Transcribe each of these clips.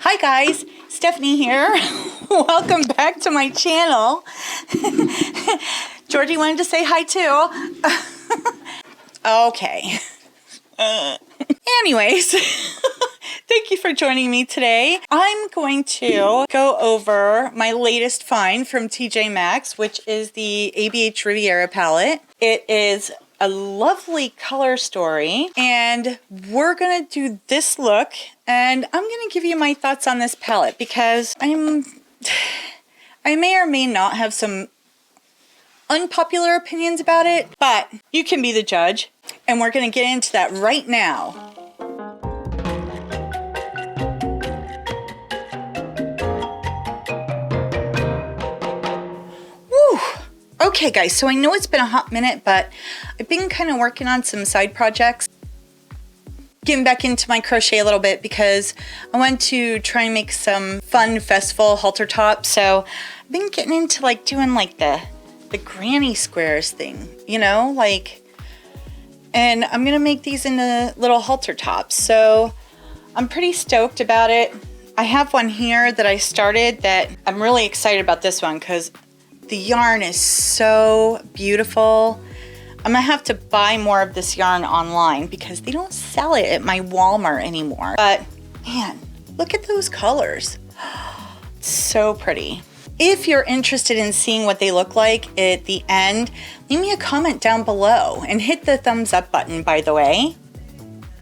Hi guys, Stephanie here. Welcome back to my channel. Georgie wanted to say hi too. Okay. Anyways, thank you for joining me today. I'm going to go over my latest find from TJ Maxx, which is the ABH Riviera palette. It is a lovely color story, and we're gonna do this look, and I'm gonna give you my thoughts on this palette because I may or may not have some unpopular opinions about it, but you can be the judge, and we're gonna get into that right now. Woo! Okay guys, so I know it's been a hot minute, but I've been kind of working on some side projects, getting back into my crochet a little bit because I want to try and make some fun festival halter tops. So I've been getting into like doing like the granny squares thing, you know, like, and I'm gonna make these into little halter tops. So I'm pretty stoked about it. I have one here that I started that I'm really excited about this one because the yarn is so beautiful. I'm gonna have to buy more of this yarn online because they don't sell it at my Walmart anymore. But man, look at those colors. So pretty. If you're interested in seeing what they look like at the end, leave me a comment down below and hit the thumbs up button, by the way.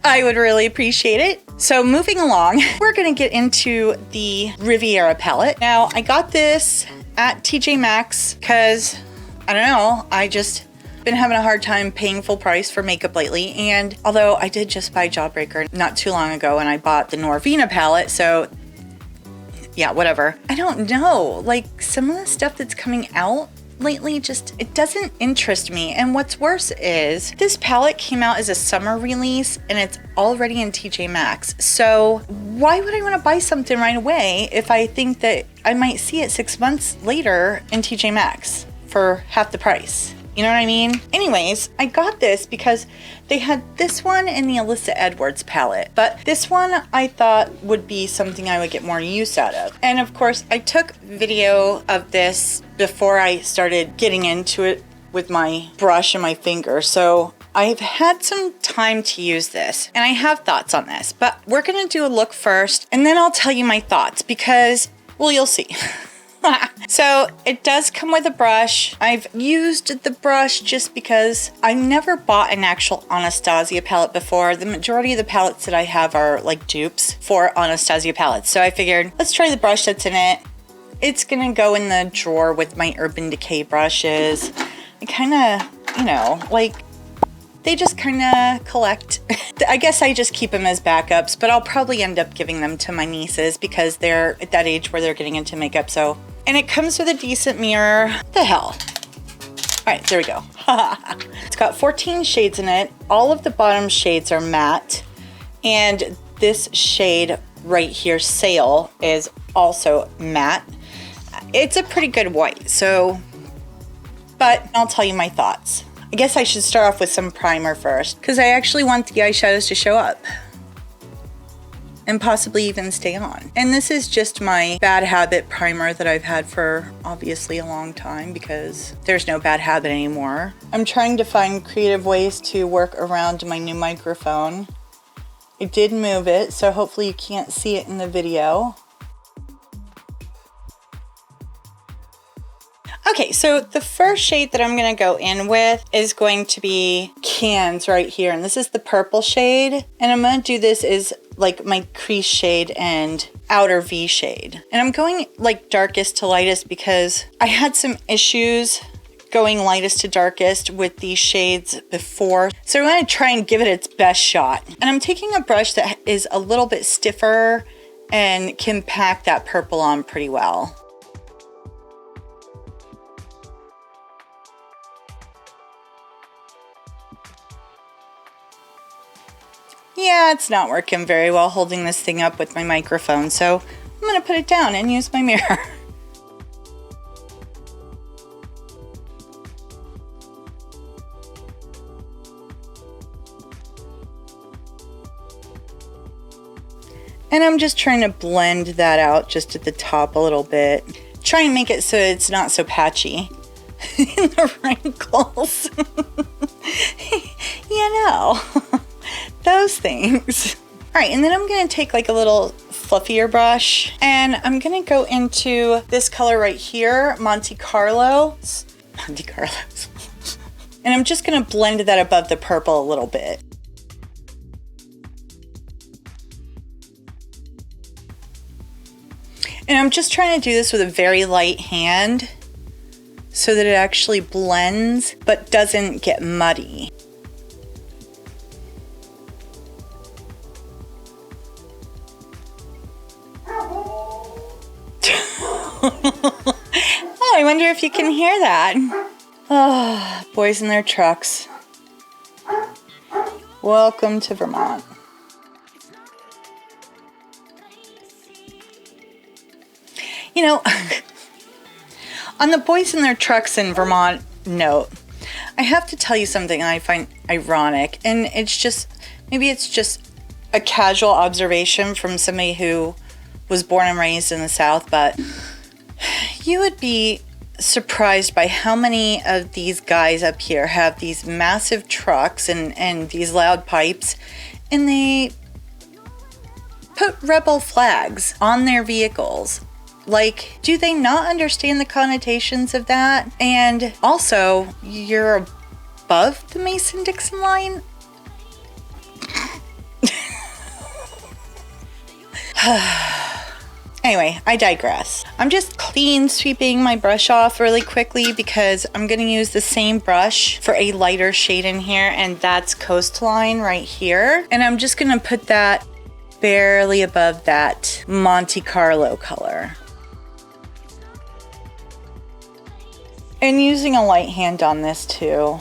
I would really appreciate it. So moving along, we're gonna get into the Riviera palette. Now, I got this at TJ Maxx because, I don't know, I just been having a hard time paying full price for makeup lately. And although I did just buy Jawbreaker not too long ago and I bought the Norvina palette, so yeah, whatever. I don't know, like some of the stuff that's coming out lately just, it doesn't interest me. And what's worse is this palette came out as a summer release and it's already in TJ Maxx. So why would I want to buy something right away if I think that I might see it 6 months later in TJ Maxx for half the price? You know what I mean? Anyways, I got this because they had this one and the Alyssa Edwards palette, but this one I thought would be something I would get more use out of. And of course, I took video of this before I started getting into it with my brush and my finger. So I've had some time to use this and I have thoughts on this, but we're gonna do a look first and then I'll tell you my thoughts because, well, you'll see. So it does come with a brush. I've used the brush just because I've never bought an actual Anastasia palette before. The majority of the palettes that I have are like dupes for Anastasia palettes. So I figured, let's try the brush that's in it. It's gonna go in the drawer with my Urban Decay brushes. I kind of, you know, like, they just kind of collect. I guess I just keep them as backups, but I'll probably end up giving them to my nieces because they're at that age where they're getting into makeup. So, and it comes with a decent mirror. The hell. All right, there we go. It's got 14 shades in it. All of the bottom shades are matte. And this shade right here, Sail, is also matte. It's a pretty good white, so, but I'll tell you my thoughts. I guess I should start off with some primer first because I actually want the eyeshadows to show up and possibly even stay on. And this is just my Bad Habit primer that I've had for obviously a long time because there's no bad habit anymore. I'm trying to find creative ways to work around my new microphone. I did move it, so hopefully you can't see it in the video. Okay, so the first shade that I'm gonna go in with is going to be Cans right here. And this is the purple shade. And I'm gonna do this as like my crease shade and outer V shade. And I'm going like darkest to lightest because I had some issues going lightest to darkest with these shades before. So I'm gonna try and give it its best shot. And I'm taking a brush that is a little bit stiffer and can pack that purple on pretty well. Yeah, it's not working very well holding this thing up with my microphone, so I'm gonna put it down and use my mirror. And I'm just trying to blend that out just at the top a little bit. Try and make it so it's not so patchy. In the wrinkles. You know, those things. All right, and then I'm gonna take like a little fluffier brush and I'm gonna go into this color right here, Monte Carlos. And I'm just gonna blend that above the purple a little bit. And I'm just trying to do this with a very light hand so that it actually blends but doesn't get muddy. Oh, I wonder if you can hear that. Oh, boys in their trucks. Welcome to Vermont. You know, on the boys in their trucks in Vermont note, I have to tell you something I find ironic, and it's just, maybe it's just a casual observation from somebody who was born and raised in the South, but you would be surprised by how many of these guys up here have these massive trucks and these loud pipes, and they put rebel flags on their vehicles. Like, do they not understand the connotations of that? And also, you're above the Mason-Dixon line? Anyway, I digress. I'm just clean sweeping my brush off really quickly because I'm going to use the same brush for a lighter shade in here, and that's Coastline right here. And I'm just going to put that barely above that Monte Carlo color. And using a light hand on this too.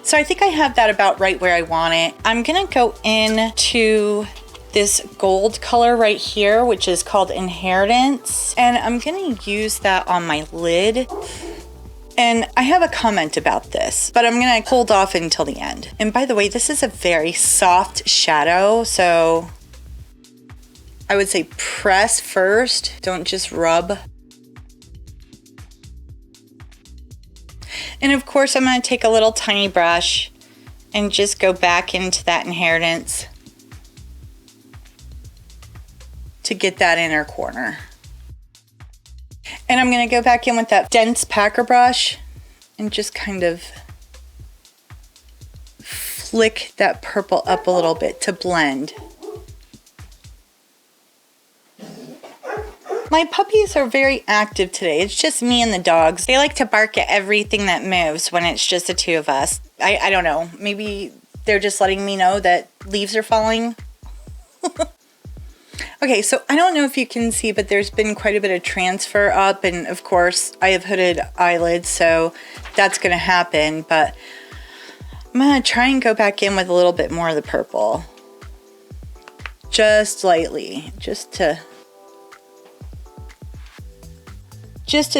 So I think I have that about right where I want it. I'm gonna go into this gold color right here, which is called Inheritance. And I'm gonna use that on my lid. And I have a comment about this, but I'm gonna hold off until the end. And by the way, this is a very soft shadow, so I would say press first, don't just rub. And of course, I'm going to take a little tiny brush and just go back into that Inheritance to get that inner corner. And I'm going to go back in with that dense packer brush and just kind of flick that purple up a little bit to blend. My puppies are very active today. It's just me and the dogs. They like to bark at everything that moves when it's just the two of us. I don't know. Maybe they're just letting me know that leaves are falling. Okay, so I don't know if you can see, but there's been quite a bit of transfer up. And of course, I have hooded eyelids, so that's going to happen. But I'm going to try and go back in with a little bit more of the purple. Just lightly, just to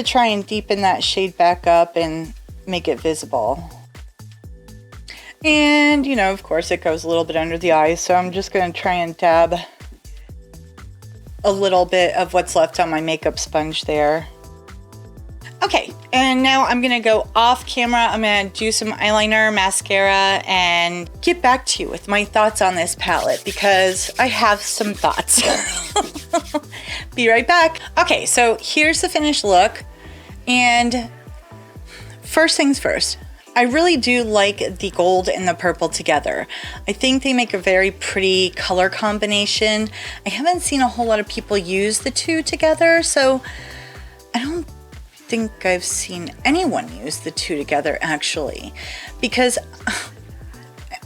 try and deepen that shade back up and make it visible. And, you know, of course it goes a little bit under the eyes, so I'm just going to try and dab a little bit of what's left on my makeup sponge there. Okay, and now I'm going to go off camera. I'm going to do some eyeliner, mascara, and get back to you with my thoughts on this palette because I have some thoughts. Be right back. Okay, so here's the finished look. And first things first, I really do like the gold and the purple together. I think they make a very pretty color combination. I haven't seen a whole lot of people use the two together, so I don't think I've seen anyone use the two together actually, because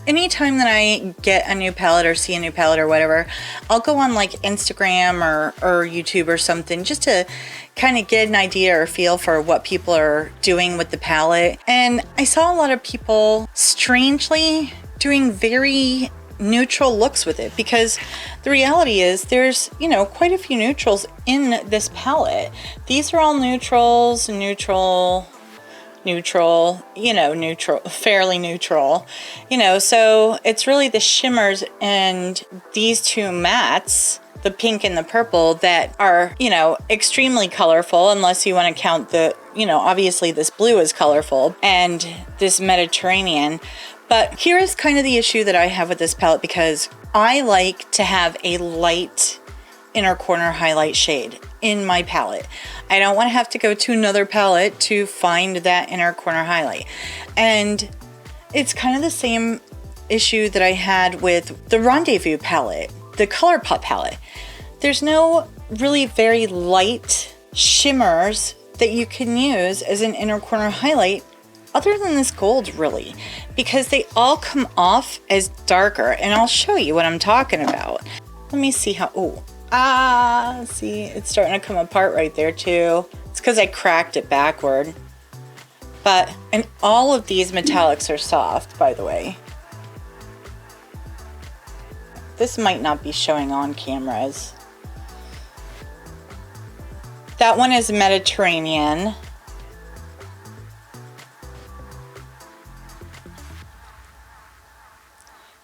anytime that I get a new palette or see a new palette or whatever, I'll go on like Instagram or YouTube or something just to kind of get an idea or feel for what people are doing with the palette. And I saw a lot of people strangely doing very neutral looks with it, because the reality is there's, you know, quite a few neutrals in this palette. These are all neutrals, neutral, you know, neutral, fairly neutral, you know, so it's really the shimmers and these two mattes the pink and the purple that are, you know, extremely colorful, unless you want to count the, you know, obviously this blue is colorful and this Mediterranean. But here is kind of the issue that I have with this palette, because I like to have a light inner corner highlight shade in my palette. I don't want to have to go to another palette to find that inner corner highlight. And it's kind of the same issue that I had with the Rendezvous palette, the ColourPop palette. There's no really very light shimmers that you can use as an inner corner highlight other than this gold, really, because they all come off as darker, and I'll show you what I'm talking about. Let me see how, see, it's starting to come apart right there too. It's because I cracked it backward. But, and all of these metallics are soft, by the way. This might not be showing on cameras. That one is Mediterranean.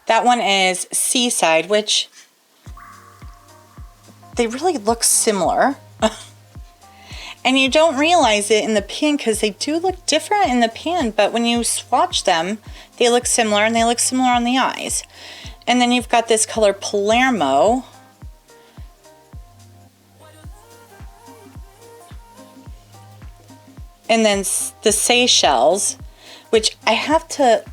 That one is Seaside, which they really look similar. And you don't realize it in the pan because they do look different in the pan, but when you swatch them, they look similar, and they look similar on the eyes. And then you've got this color Palermo. And then the Seychelles, which I have to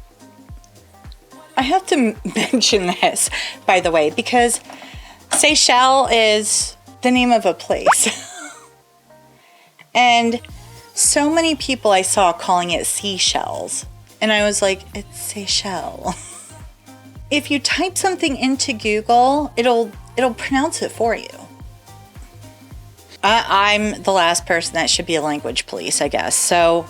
mention this, by the way, because Seychelles is the name of a place. And so many people I saw calling it seashells. And I was like, it's Seychelles. If you type something into Google, it'll pronounce it for you. I'm the last person that should be a language police, I guess. So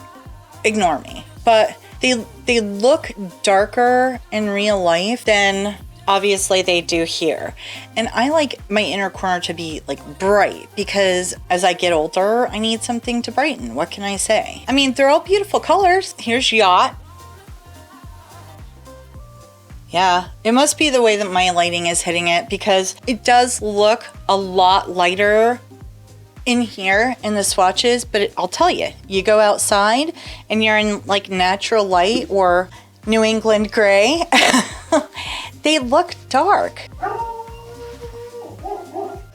ignore me. But they look darker in real life than obviously they do here. And I like my inner corner to be like bright, because as I get older, I need something to brighten. What can I say? I mean, they're all beautiful colors. Here's Yacht. Yeah, it must be the way that my lighting is hitting it, because it does look a lot lighter in here in the swatches, but I'll tell you, you go outside and you're in like natural light or New England gray, they look dark.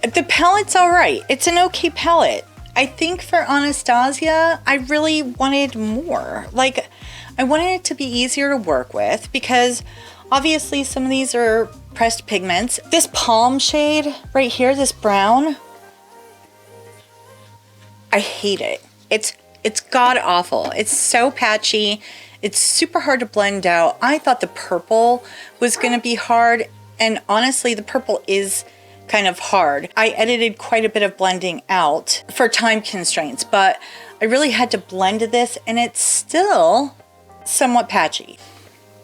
The palette's all right. It's an okay palette. I think for Anastasia, I really wanted more. Like, I wanted it to be easier to work with, because obviously some of these are pressed pigments. This palm shade right here, this brown, I hate it. It's god awful. It's so patchy. It's super hard to blend out. I thought the purple was going to be hard, and honestly, the purple is kind of hard. I edited quite a bit of blending out for time constraints, but I really had to blend this, and it's still somewhat patchy.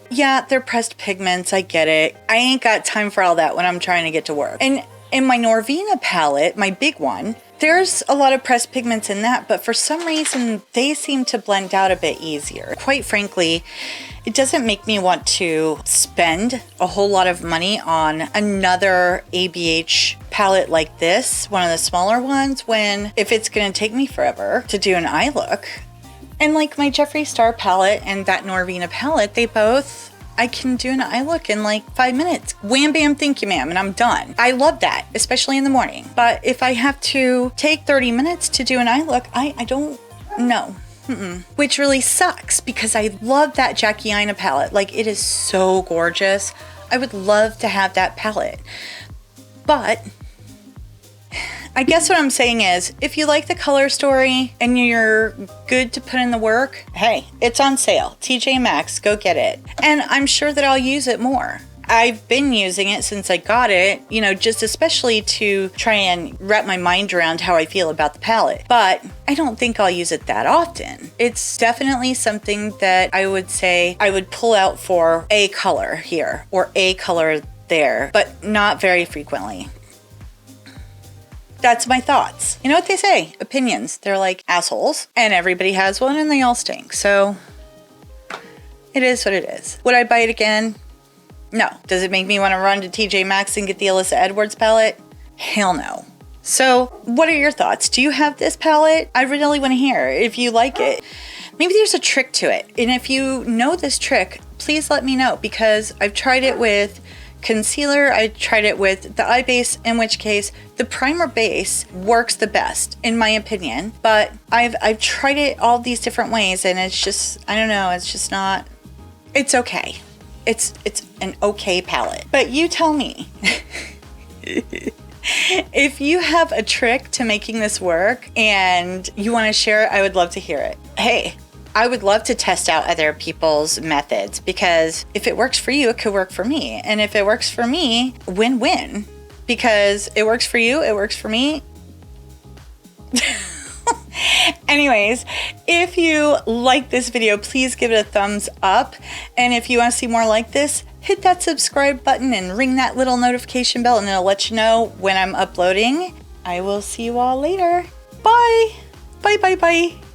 Yeah, they're pressed pigments. I get it. I ain't got time for all that when I'm trying to get to work. And in my Norvina palette, my big one, there's a lot of pressed pigments in that, but for some reason, they seem to blend out a bit easier. Quite frankly, it doesn't make me want to spend a whole lot of money on another ABH palette like this, one of the smaller ones, when if it's going to take me forever to do an eye look. And like my Jeffree Star palette and that Norvina palette, they both, I can do an eye look in like 5 minutes. Wham bam, thank you ma'am, and I'm done. I love that, especially in the morning. But if I have to take 30 minutes to do an eye look, I don't know. Which really sucks, because I love that Jackie Aina palette. Like, it is so gorgeous. I would love to have that palette. But I guess what I'm saying is, if you like the color story and you're good to put in the work, hey, it's on sale. TJ Maxx, go get it. And I'm sure that I'll use it more. I've been using it since I got it, you know, just especially to try and wrap my mind around how I feel about the palette. But I don't think I'll use it that often. It's definitely something that I would say I would pull out for a color here or a color there, but not very frequently. That's my thoughts. You know what they say? Opinions. They're like assholes, and everybody has one, and they all stink. So it is what it is. Would I buy it again? No. Does it make me want to run to TJ Maxx and get the Alyssa Edwards palette? Hell no. So what are your thoughts? Do you have this palette? I really want to hear if you like it. Maybe there's a trick to it. And if you know this trick, please let me know, because I've tried it with concealer, I tried it with the eye base, in which case the primer base works the best in my opinion, but I've tried it all these different ways and it's just, I don't know, it's just not, it's okay. It's an okay palette. But you tell me. If you have a trick to making this work and you want to share it, I would love to hear it. Hey, I would love to test out other people's methods, because if it works for you, it could work for me. And if it works for me, win-win, because it works for you, it works for me. Anyways, if you like this video, please give it a thumbs up. And if you want to see more like this, hit that subscribe button and ring that little notification bell, and it'll let you know when I'm uploading. I will see you all later. Bye. Bye, bye, bye.